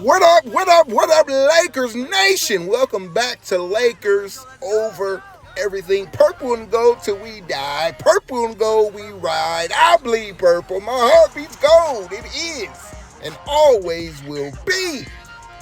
What up, what up, what up, Lakers Nation? Welcome back to Lakers Over Everything. Purple and gold till we die. Purple and gold we ride. I bleed purple. My heart beats gold. It is and always will be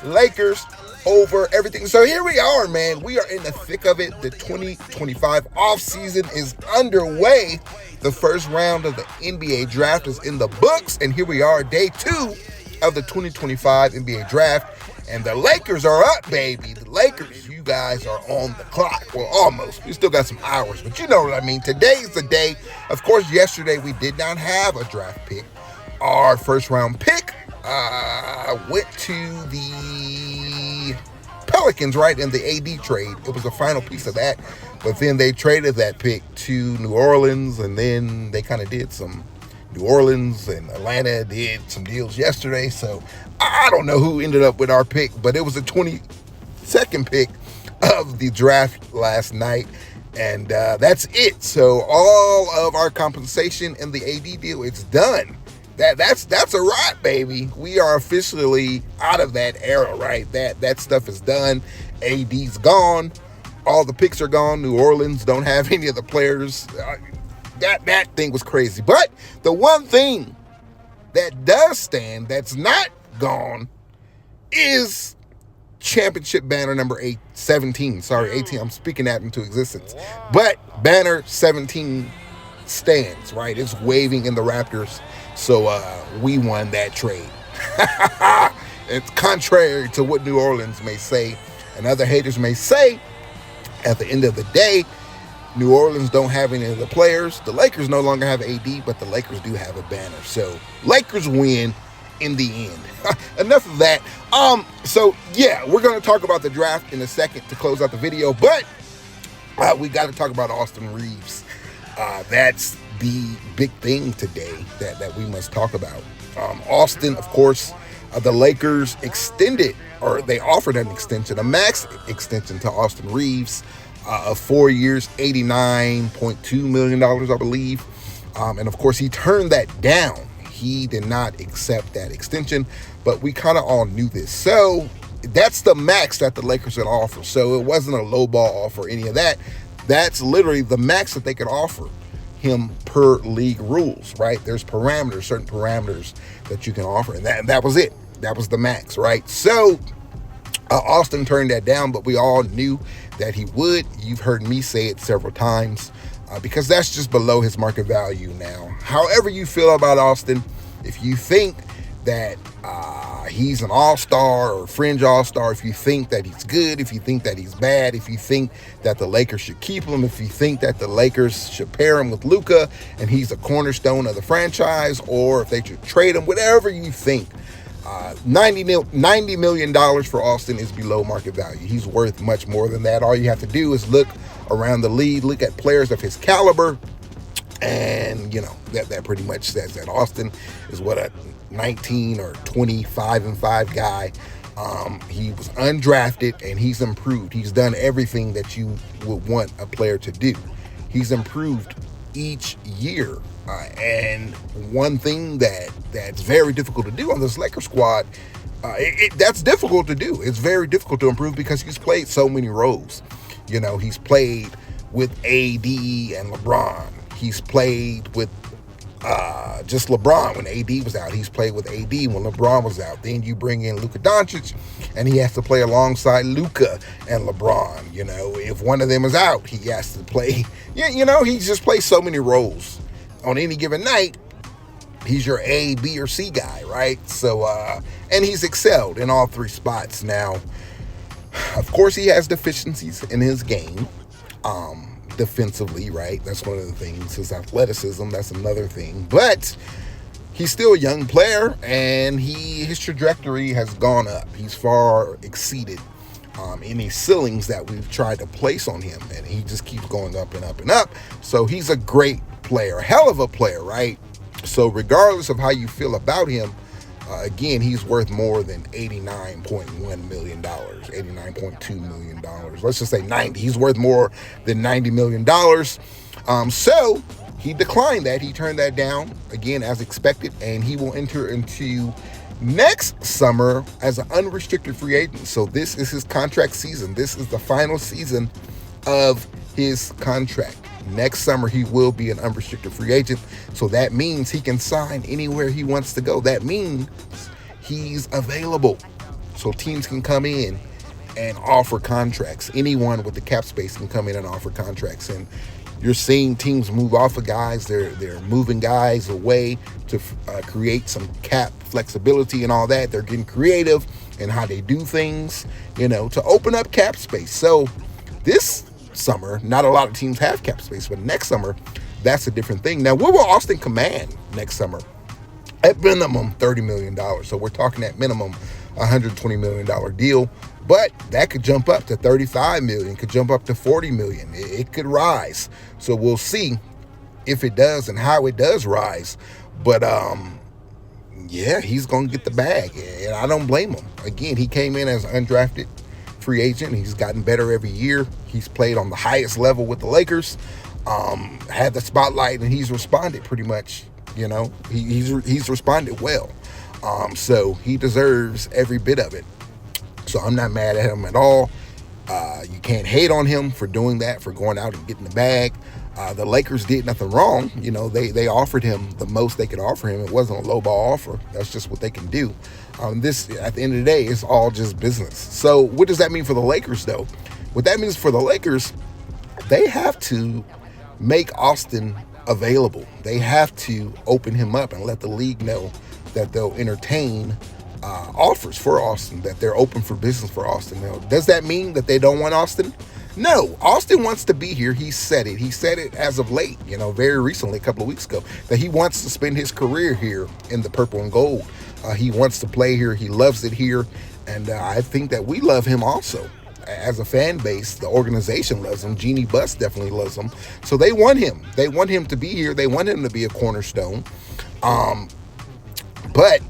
Lakers Over Everything. So here we are, man. We are in the thick of it. The 2025 offseason is underway. The first round of the NBA draft is in the books. And here we are, day 2 of the 2025 NBA draft, and the Lakers are up, baby. The Lakers, you guys are on the clock. Well, almost. We still got some hours, but you know what I mean. Today's the day. Of course, yesterday we did not have a draft pick. Our first round pick went to the Pelicans, right, in the AD trade. It was the final piece of that, but then they traded that pick to New Orleans, and then they kind of did some New Orleans and Atlanta did some deals yesterday, so I don't know who ended up with our pick, but it was the 22nd pick of the draft last night, and that's it. So all of our compensation in the AD deal, it's done. That's a wrap, baby. We are officially out of that era, right? That stuff is done. AD's gone. All the picks are gone. New Orleans don't have any of the players. That thing was crazy. But the one thing that does stand, that's not gone, is championship banner number 17. Sorry, 18. I'm speaking that into existence. But banner 17 stands, right? It's waving in the Raptors. So we won that trade. It's contrary to what New Orleans may say and other haters may say. At the end of the day, New Orleans don't have any of the players. The Lakers no longer have AD, but the Lakers do have a banner. So Lakers win in the end. Enough of that. So yeah, we're going to talk about the draft in a second to close out the video, but we got to talk about Austin Reaves. That's the big thing today that we must talk about. Austin, of course, the Lakers extended, or they offered an extension, a max extension to Austin Reaves. Of 4 years, $89.2 million, I believe. And of course, he turned that down. He did not accept that extension, but we kind of all knew this. So that's the max that the Lakers could offer. So it wasn't a low ball offer or any of that. That's literally the max that they could offer him per league rules, right? There's parameters, certain parameters that you can offer, and that was it. That was the max, right? So Austin turned that down, but we all knew that he would. You've heard me say it several times because that's just below his market value now. However you feel about Austin, if you think that he's an all-star or fringe all-star, if you think that he's good, if you think that he's bad, if you think that the Lakers should keep him, if you think that the Lakers should pair him with Luka and he's a cornerstone of the franchise, or if they should trade him, whatever you think, $90 million for Austin is below market value. He's worth much more than that. All you have to do is look around the league, look at players of his caliber, and you know that pretty much says that Austin is what a 19 or 25-5 guy. He was undrafted and he's improved. He's done everything that you would want a player to do. He's improved each year. And one thing that's very difficult to do on this Lakers squad, that's difficult to do. It's very difficult to improve because he's played so many roles. You know, he's played with AD and LeBron. He's played with just LeBron when AD was out. He's played with AD when LeBron was out. Then you bring in Luka Doncic, and he has to play alongside Luka and LeBron. You know, if one of them is out, he has to play. Yeah, you know, he just plays so many roles. On any given night, he's your A, B, or C guy, right? So, and he's excelled in all 3 spots. Now, of course, he has deficiencies in his game, defensively, right? That's one of the things. His athleticism, that's another thing. But he's still a young player, and his trajectory has gone up. He's far exceeded any ceilings that we've tried to place on him, and he just keeps going up and up and up. So he's a great player, hell of a player, right? So regardless of how you feel about him, again, he's worth more than $89.1 million, $89.2 million. Let's just say 90. He's worth more than $90 million. So he declined that. He turned that down, again, as expected, and he will enter into next summer as an unrestricted free agent. So this is his contract season. This is the final season of his contract. Next summer, he will be an unrestricted free agent. So that means he can sign anywhere he wants to go. That means he's available. So teams can come in and offer contracts. Anyone with the cap space can come in and offer contracts. And you're seeing teams move off of guys. They're moving guys away to create some cap flexibility and all that. They're getting creative in how they do things, to open up cap space. So this summer, not a lot of teams have cap space, but next summer, that's a different thing. Now, what will Austin command next summer? At minimum, $30 million. So we're talking at minimum $120 million deal. But that could jump up to $35 million, could jump up to $40 million. It could rise. So we'll see if it does and how it does rise. But yeah, he's going to get the bag, and I don't blame him. Again, he came in as an undrafted free agent. He's gotten better every year. He's played on the highest level with the Lakers, had the spotlight, and he's responded pretty much. He's responded well. So he deserves every bit of it. So I'm not mad at him at all. You can't hate on him for doing that, for going out and getting the bag. The Lakers did nothing wrong. They offered him the most they could offer him. It wasn't a lowball offer. That's just what they can do. This, at the end of the day, is all just business. So what does that mean for the Lakers, though? What that means for the Lakers, they have to make Austin available. They have to open him up and let the league know that they'll entertain offers for Austin, that they're open for business for Austin. Now, does that mean that they don't want Austin? No, Austin wants to be here. He said it. He said it as of late, very recently, a couple of weeks ago, that he wants to spend his career here in the purple and gold. He wants to play here. He loves it here. And I think that we love him also. As a fan base, the organization loves him. Jeannie Buss definitely loves him. So they want him. They want him to be here. They want him to be a cornerstone. But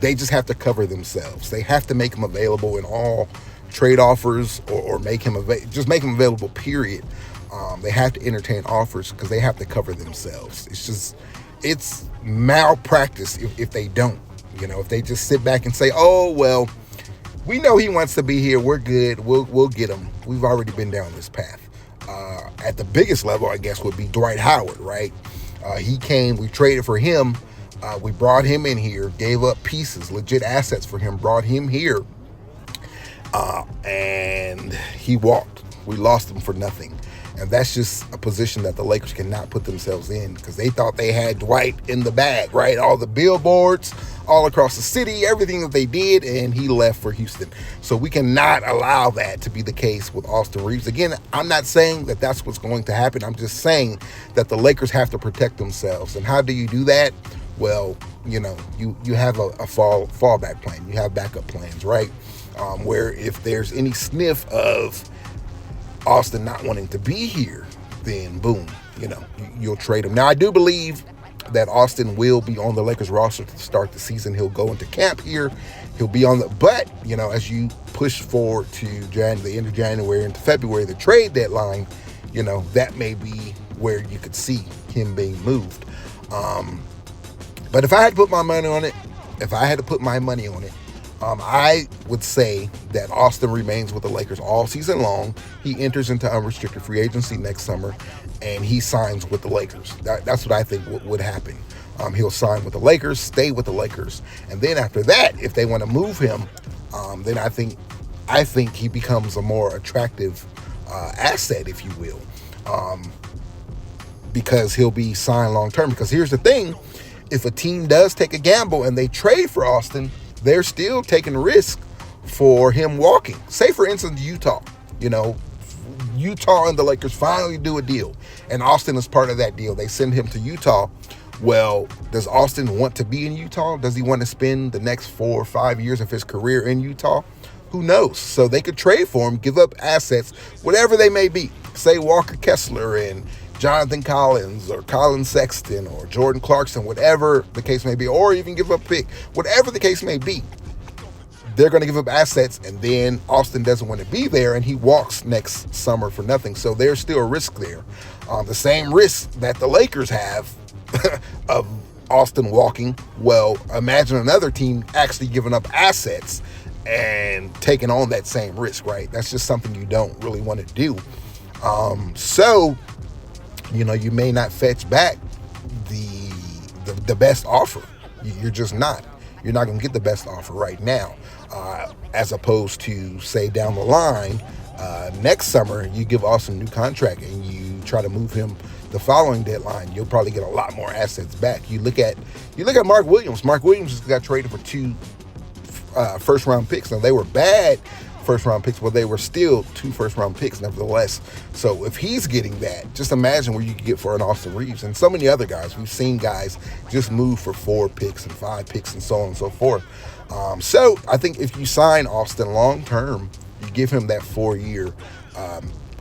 they just have to cover themselves. They have to make him available in all trade offers or make him just make him available, period. They have to entertain offers because they have to cover themselves. It's malpractice if they don't. If they just sit back and say, oh, well, we know he wants to be here. We're good. We'll get him. We've already been down this path. At the biggest level, I guess, would be Dwight Howard, right? He came. We traded for him. We brought him in here, gave up pieces, legit assets for him, brought him here, and he walked. We lost him for nothing. And that's just a position that the Lakers cannot put themselves in because they thought they had Dwight in the bag, right? All the billboards all across the city, everything that they did, and he left for Houston. So we cannot allow that to be the case with Austin Reaves. Again, I'm not saying that that's what's going to happen. I'm just saying that the Lakers have to protect themselves. And how do you do that? Well, you have a fallback plan. You have backup plans, right? Where if there's any sniff of Austin not wanting to be here, then boom, you'll trade him. Now, I do believe that Austin will be on the Lakers roster to start the season. He'll go into camp here. He'll be on but, as you push forward to the end of January into February, the trade deadline, that may be where you could see him being moved. But if I had to put my money on it, I would say that Austin remains with the Lakers all season long. He enters into unrestricted free agency next summer, and he signs with the Lakers. That's what I think would happen. He'll sign with the Lakers, stay with the Lakers, and then after that, if they want to move him, then I think he becomes a more attractive asset, if you will, because he'll be signed long term. Because here's the thing: if a team does take a gamble and they trade for Austin, they're still taking risk for him walking. Say, for instance, Utah. Utah and the Lakers finally do a deal, and Austin is part of that deal. They send him to Utah. Well, does Austin want to be in Utah? Does he want to spend the next 4 or 5 years of his career in Utah? Who knows? So they could trade for him, give up assets, whatever they may be. Say Walker Kessler and Jonathan Collins or Colin Sexton or Jordan Clarkson, whatever the case may be, or even give up a pick, whatever the case may be. They're going to give up assets, and then Austin doesn't want to be there, and he walks next summer for nothing. So there's still a risk there. The same risk that the Lakers have of Austin walking. Well, imagine another team actually giving up assets and taking on that same risk, right? That's just something you don't really want to do. So, you may not fetch back the best offer. You're just not. You're not going to get the best offer right now, as opposed to, say, down the line, next summer, you give Austin a new contract and you try to move him the following deadline. You'll probably get a lot more assets back. You look at Mark Williams. Mark Williams just got traded for 2 first-round picks. Now, they were bad first-round picks, but they were still 2 first-round picks nevertheless. So if he's getting that, just imagine what you could get for an Austin Reaves and so many other guys. We've seen guys just move for 4 picks and 5 picks and so on and so forth. So I think if you sign Austin long-term, you give him that 4-year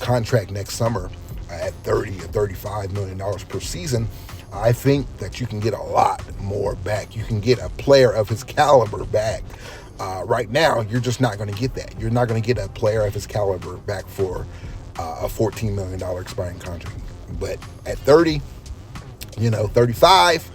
contract next summer at $30 or $35 million per season, I think that you can get a lot more back. You can get a player of his caliber back. Right now, you're just not going to get that. You're not going to get a player of his caliber back for a $14 million expiring contract. But at 30, 35,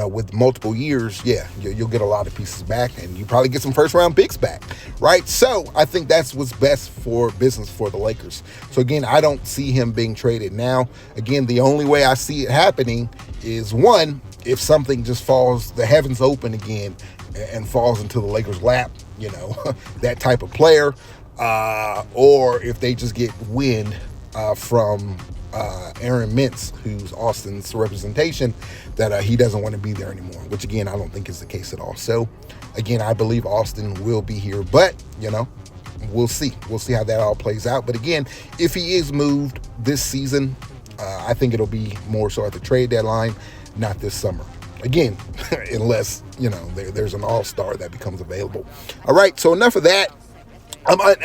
with multiple years, you'll get a lot of pieces back, and you probably get some first-round picks back, right? So I think that's what's best for business for the Lakers. So, again, I don't see him being traded now. Again, the only way I see it happening is, one, if something just falls, the heavens open again and falls into the Lakers' lap, that type of player, or if they just get wind from Aaron Mintz, who's Austin's representation, that he doesn't want to be there anymore, which, again, I don't think is the case at all. So, again, I believe Austin will be here, but, we'll see. We'll see how that all plays out. But, again, if he is moved this season, I think it'll be more so at the trade deadline, not this summer. Again, unless, there's an all-star that becomes available. All right, so enough of that.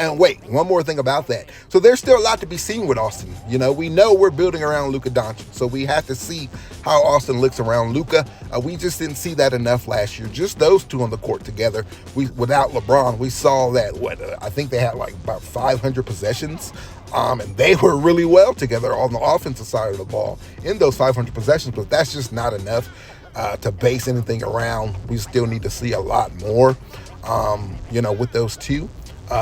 And wait, one more thing about that. So there's still a lot to be seen with Austin. We know we're building around Luka Doncic, so we have to see how Austin looks around Luka. We just didn't see that enough last year. Just those two on the court together. Without LeBron, we saw that, I think they had like about 500 possessions. And they were really well together on the offensive side of the ball in those 500 possessions, but that's just not enough to base anything around. We still need to see a lot more, with those two.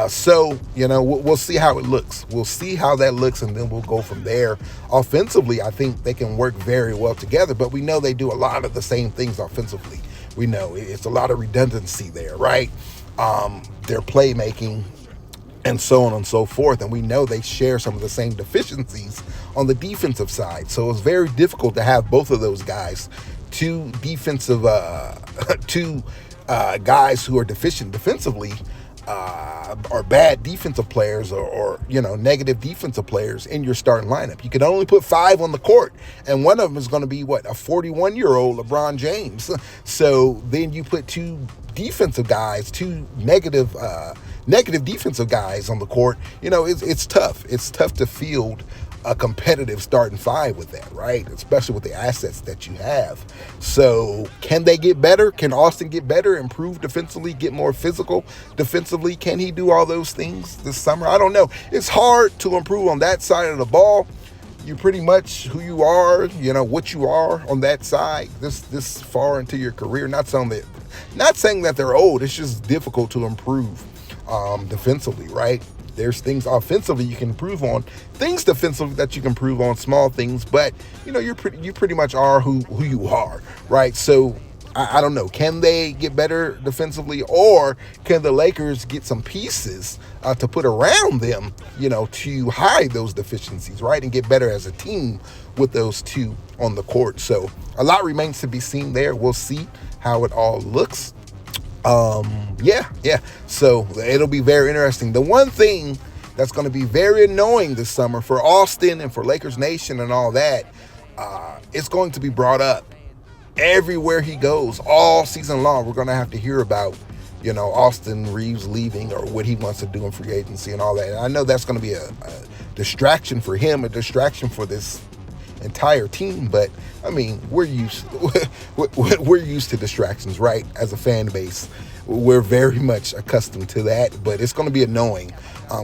So, we'll see how it looks. We'll see how that looks, and then we'll go from there. Offensively, I think they can work very well together, but we know they do a lot of the same things offensively. We know it's a lot of redundancy there, right? Their playmaking and so on and so forth, and we know they share some of the same deficiencies on the defensive side. So it's very difficult to have both of those guys, two guys who are deficient defensively, or bad defensive players or negative defensive players in your starting lineup. You can only put 5 on the court, and one of them is going to be a 41-year-old LeBron James. So then you put 2 defensive guys, 2 negative defensive guys on the court. It's tough. It's tough to field a competitive starting 5 with that, right? Especially with the assets that you have. So can they get better? Can Austin get better, improve defensively, get more physical defensively? Can he do all those things this summer? I don't know. It's hard to improve on that side of the ball. You're pretty much who you are, what you are on that side this far into your career. Not saying that they're old. It's just difficult to improve defensively, right? There's things offensively you can improve on, things defensively that you can improve on, small things, but you pretty much are who you are, right? So I don't know. Can they get better defensively, or can the Lakers get some pieces to put around them, to hide those deficiencies, right, and get better as a team with those two on the court? So a lot remains to be seen there. We'll see how it all looks. So it'll be very interesting. The one thing that's going to be very annoying this summer for Austin and for Lakers Nation and all that, it's going to be brought up everywhere he goes all season long. We're going to have to hear about, Austin Reaves leaving or what he wants to do in free agency and all that. And I know that's going to be a distraction for him, a distraction for this entire team, but I mean, we're used to distractions, right? As a fan base, we're very much accustomed to that, but it's going to be annoying.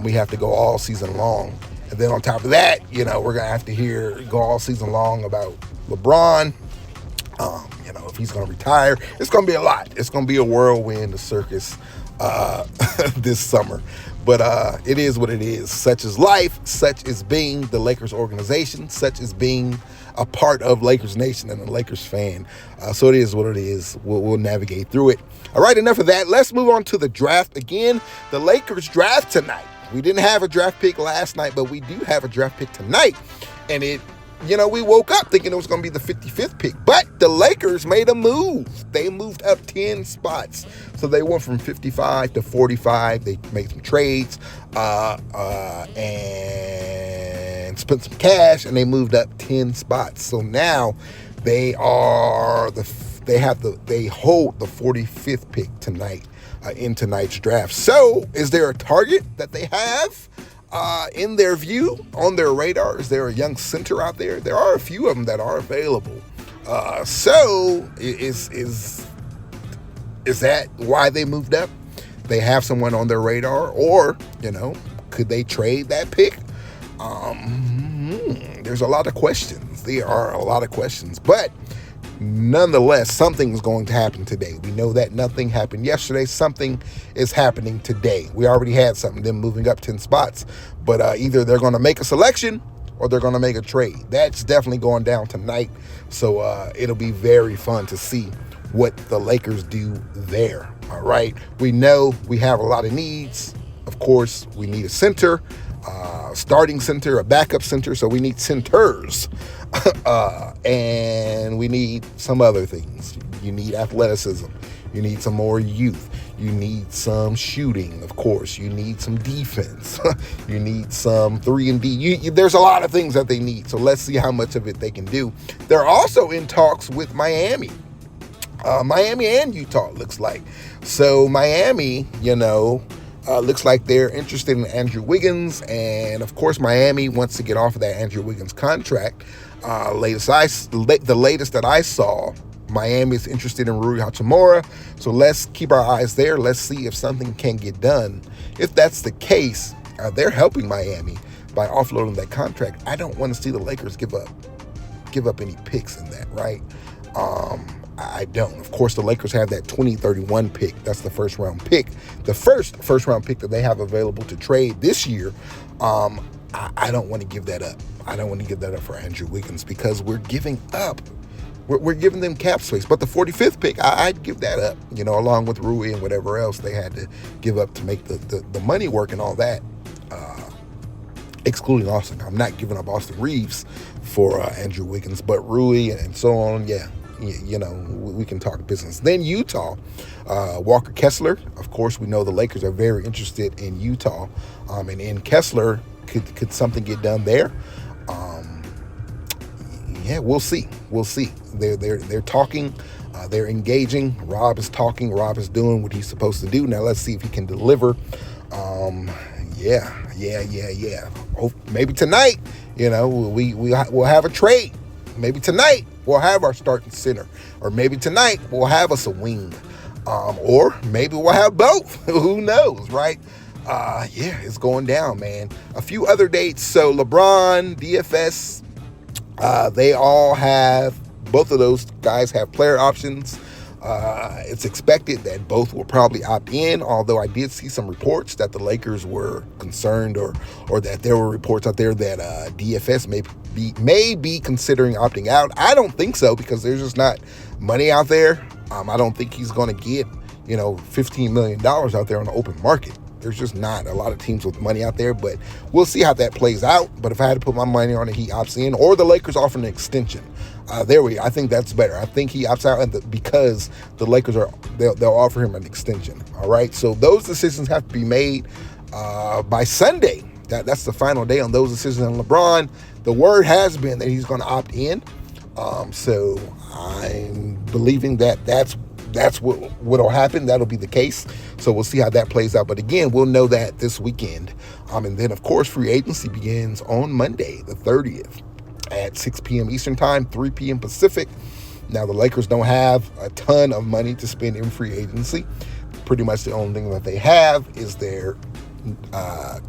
We have to go all season long, and then on top of that, we're going to have to go all season long about LeBron. If if he's going to retire. It's going to be a lot. It's going to be a whirlwind, a circus this summer. But it is what it is. Such is life. Such is being the Lakers organization. Such is being a part of Lakers Nation and a Lakers fan. So it is what it is. We'll navigate through it. All right, enough of that. Let's move on to the draft again. The Lakers draft tonight. We didn't have a draft pick last night, but we do have a draft pick tonight. And we woke up thinking it was going to be the 55th pick. But the Lakers made a move. They moved up 10 spots. So they went from 55 to 45. They made some trades and spent some cash, and they moved up 10 spots. So now they hold the 45th pick tonight in tonight's draft. So is there a target that they have in their view, on their radar? Is there a young center out there? There are a few of them that are available. So is that why they moved up? They have someone on their radar, or, could they trade that pick? There's a lot of questions. There are a lot of questions, but nonetheless, something is going to happen today. We know that nothing happened yesterday. Something is happening today. We already had something, them moving up 10 spots, but either they're going to make a selection or they're going to make a trade. That's definitely going down tonight. So it'll be very fun to see what the Lakers do there. All right. We know we have a lot of needs. Of course, we need a center, starting center, a backup center. So we need centers. And we need some other things. You need athleticism. You need some more youth. You need some shooting, of course. You need some defense. You need some 3-and-D. There's a lot of things that they need. So let's see how much of it they can do. They're also in talks with Miami. Miami and Utah, looks like. So Miami, looks like they're interested in Andrew Wiggins. And, of course, Miami wants to get off of that Andrew Wiggins contract. The latest that I saw, Miami is interested in Rui Hachimura. So let's keep our eyes there. Let's see if something can get done. If that's the case, they're helping Miami by offloading that contract. I don't want to see the Lakers give up any picks in that, right? I don't. Of course, the Lakers have that 2031 pick. That's the first round pick. The first round pick that they have available to trade this year. I don't want to give that up. I don't want to give that up for Andrew Wiggins because we're giving up. We're giving them cap space. But the 45th pick, I'd give that up, along with Rui and whatever else they had to give up to make the money work and all that, excluding Austin. I'm not giving up Austin Reaves for Andrew Wiggins, but Rui and so on, yeah. We can talk business. Then Utah, Walker Kessler. Of course, we know the Lakers are very interested in Utah, and in Kessler. Could something get done there? Yeah, we'll see. We'll see. They're talking. They're engaging. Rob is talking. Rob is doing what he's supposed to do. Now let's see if he can deliver. Yeah. Oh, maybe tonight. We'll have a trade. Maybe tonight we'll have our starting center, or maybe tonight we'll have us a wing, or maybe we'll have both. Who knows, right? Yeah, it's going down, man. A few other dates. So LeBron, DFS, they all have, both of those guys have player options. It's expected that both will probably opt in, although I did see some reports that the Lakers were concerned or that there were reports out there that DFS may be considering opting out. I don't think so because there's just not money out there. I don't think he's going to get, $15 million out there on the open market. There's just not a lot of teams with money out there, but we'll see how that plays out. But if I had to put my money on it, he opts in, or the Lakers offer an extension. I think that's better. I think he opts out because the Lakers they'll offer him an extension. All right. So those decisions have to be made by Sunday. That's the final day on those decisions. And LeBron, the word has been that he's going to opt in. So I'm believing that's what'll happen. That'll be the case. So we'll see how that plays out. But again, we'll know that this weekend. And then, of course, free agency begins on Monday, the 30th at 6 p.m. Eastern Time, 3 p.m. Pacific. Now, the Lakers don't have a ton of money to spend in free agency. Pretty much the only thing that they have is their,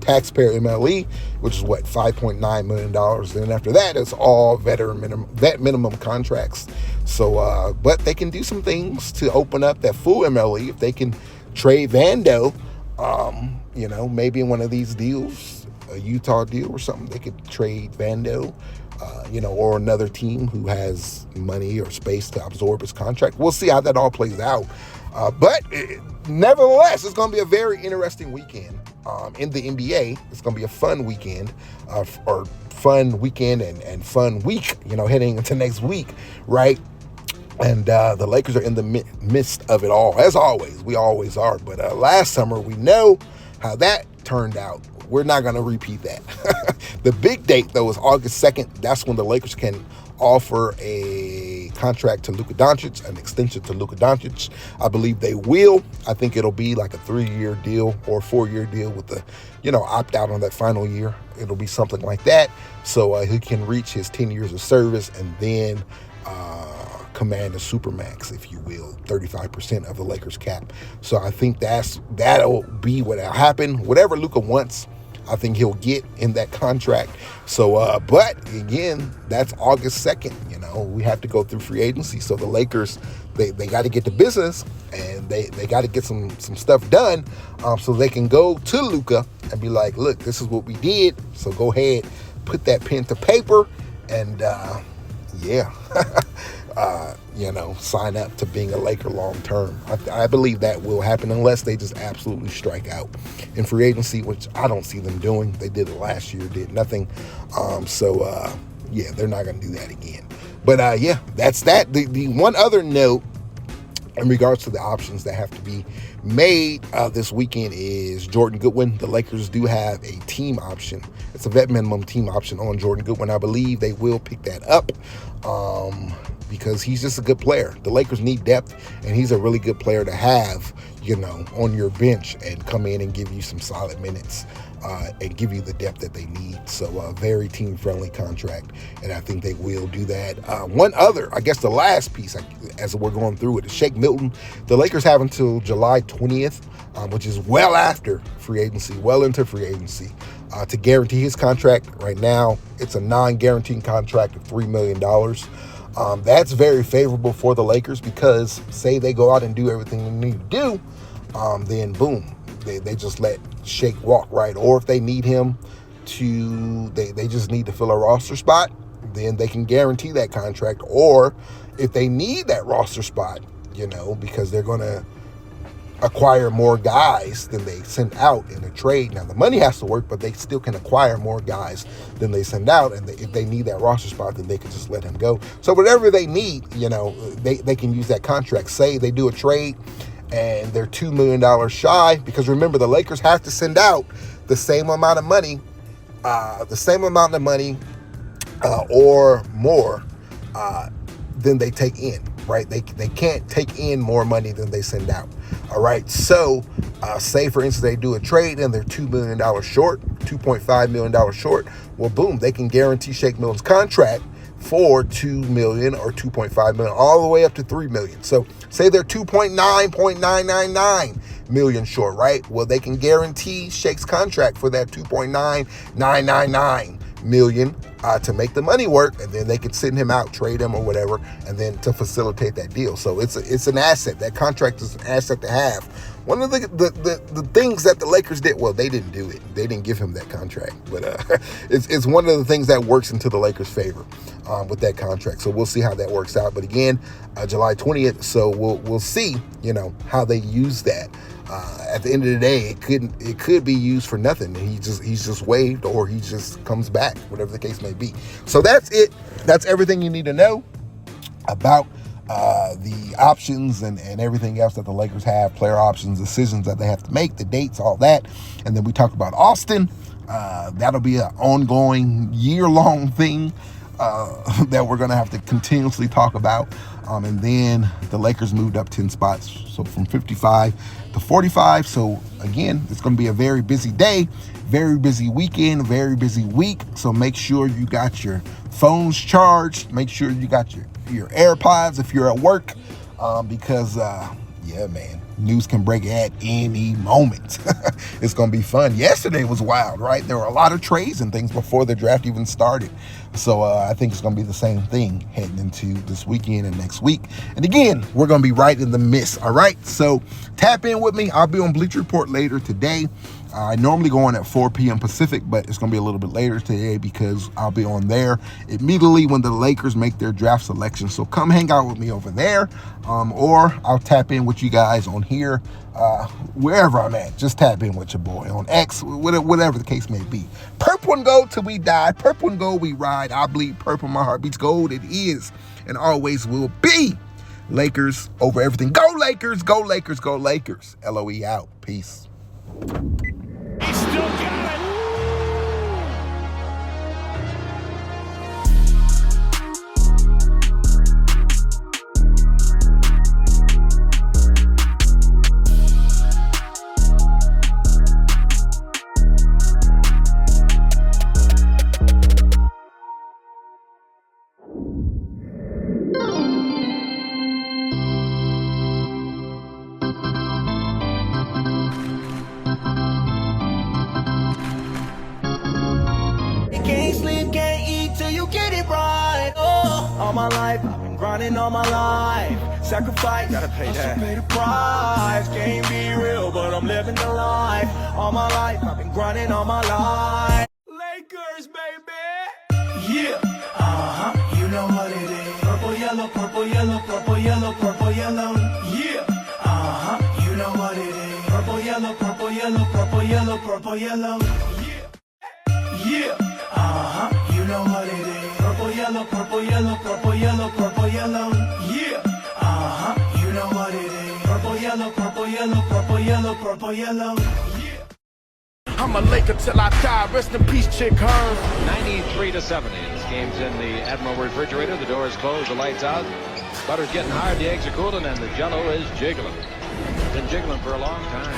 taxpayer MLE, which is what, $5.9 million. Then after that, it's all vet minimum contracts. So, but they can do some things to open up that full MLE if they can trade Vando. Maybe in one of these deals, a Utah deal or something, they could trade Vando. Or another team who has money or space to absorb his contract. We'll see how that all plays out. But nevertheless, it's going to be a very interesting weekend in the NBA. It's going to be a fun weekend, and fun week, heading into next week, right? And the Lakers are in the midst of it all, as always. We always are. But last summer, we know how that turned out. We're not going to repeat that. The big date, though, is August 2nd. That's when the Lakers can offer a contract to Luka Doncic, an extension to Luka Doncic. I believe they will. I think it'll be like a 3-year deal or 4-year deal with the, opt out on that final year. It'll be something like that. So he can reach his 10 years of service and then command a supermax, if you will, 35% of the Lakers cap. So I think that'll be what'll happen. Whatever Luka wants, I think he'll get in that contract. So, but again, that's August 2nd. We have to go through free agency. So the Lakers, they got to get to business, and they got to get some stuff done, so they can go to Luka and be like, look, this is what we did. So go ahead, put that pen to paper, and sign up to being a Laker long term. I believe that will happen unless they just absolutely strike out in free agency, which I don't see them doing. They did it last year, did nothing. They're not going to do that again. But that's that. The one other note in regards to the options that have to be made this weekend is Jordan Goodwin. The Lakers do have a team option. It's a vet minimum team option on Jordan Goodwin. I believe they will pick that up because he's just a good player. The Lakers need depth, and he's a really good player to have, on your bench and come in and give you some solid minutes and give you the depth that they need. So a very team-friendly contract, and I think they will do that. One other, I guess the last piece, as we're going through it, is Shake Milton. The Lakers have until July 20th, which is well into free agency, to guarantee his contract. Right now, it's a non-guaranteed contract of $3 million. That's very favorable for the Lakers because say they go out and do everything they need to do, then boom, they just let Shake walk, right? Or if they need him they just need to fill a roster spot, then they can guarantee that contract. Or if they need that roster spot, because they're going to acquire more guys than they send out in a trade. Now, the money has to work, but they still can acquire more guys than they send out. And if they need that roster spot, then they can just let him go. So whatever they need, they can use that contract. Say they do a trade and they're $2 million shy, because remember, the Lakers have to send out the same amount of money, or more than they take in, right? They can't take in more money than they send out. All right. So say, for instance, they do a trade and they're $2 million short, $2.5 million short. Well, boom, they can guarantee Shake Milton's contract for $2 million or $2.5 million, all the way up to $3 million. So say they're $2.999 million short, right? Well, they can guarantee Shake's contract for that $2.9999 million to make the money work, and then they could send him out, trade him or whatever, and then to facilitate that deal. So it's an asset. That contract is an asset to have. One of the things that the Lakers did, well, they didn't do it. They didn't give him that contract, but it's one of the things that works into the Lakers' favor with that contract. So we'll see how that works out. But again, July 20th. So we'll see, how they use that. At the end of the day, it could be used for nothing. He's just waived, or he just comes back, whatever the case may be. So that's it. That's everything you need to know about the options and everything else that the Lakers have, player options, decisions that they have to make, the dates, all that. And then we talk about Austin. That'll be an ongoing year-long thing that we're going to have to continuously talk about. And then the Lakers moved up 10 spots, so from 55 to 45. So again, it's going to be a very busy day, very busy weekend, very busy week. So make sure you got your phones charged. Make sure you got your AirPods if you're at work, because man, News can break at any moment. It's going to be fun. Yesterday was wild, right? There were a lot of trades and things before the draft even started. So I think it's going to be the same thing heading into this weekend and next week. And again, we're going to be right in the midst, all right? So tap in with me. I'll be on Bleacher Report later today. I normally go on at 4 p.m. Pacific, but it's going to be a little bit later today because I'll be on there immediately when the Lakers make their draft selection. So come hang out with me over there, or I'll tap in with you guys on here, wherever I'm at. Just tap in with your boy on X, whatever the case may be. Purple and gold till we die. Purple and gold we ride. I bleed purple. My heart beats gold. It is and always will be. Lakers over everything. Go Lakers. Go Lakers. Go Lakers. LOE out. Peace. He's still got it. All my life, I've been grinding all my life. Sacrifice, gotta pay that. Pay the price. Can't be real, but I'm living the life. All my life, I've been grinding all my life. Lakers, baby. Yeah. You know what it is. Purple, yellow, purple, yellow, purple, yellow, purple, yellow. Yeah. You know what it is. Purple, yellow, purple, yellow, purple, yellow, purple, yellow. Yeah. You know what it is. Purple, yellow, purple, yellow, purple, yellow, purple, yellow. Yeah. You know what it is. Purple, yellow, purple, yellow, purple, yellow, purple, yellow. Yeah. I'm a Laker till I die. Rest in peace, Chick Hearn. 93-70. This game's in the Admiral refrigerator. The door is closed. The lights out. Butter's getting hard. The eggs are cooling, and the Jell-O is jiggling. Been jiggling for a long time.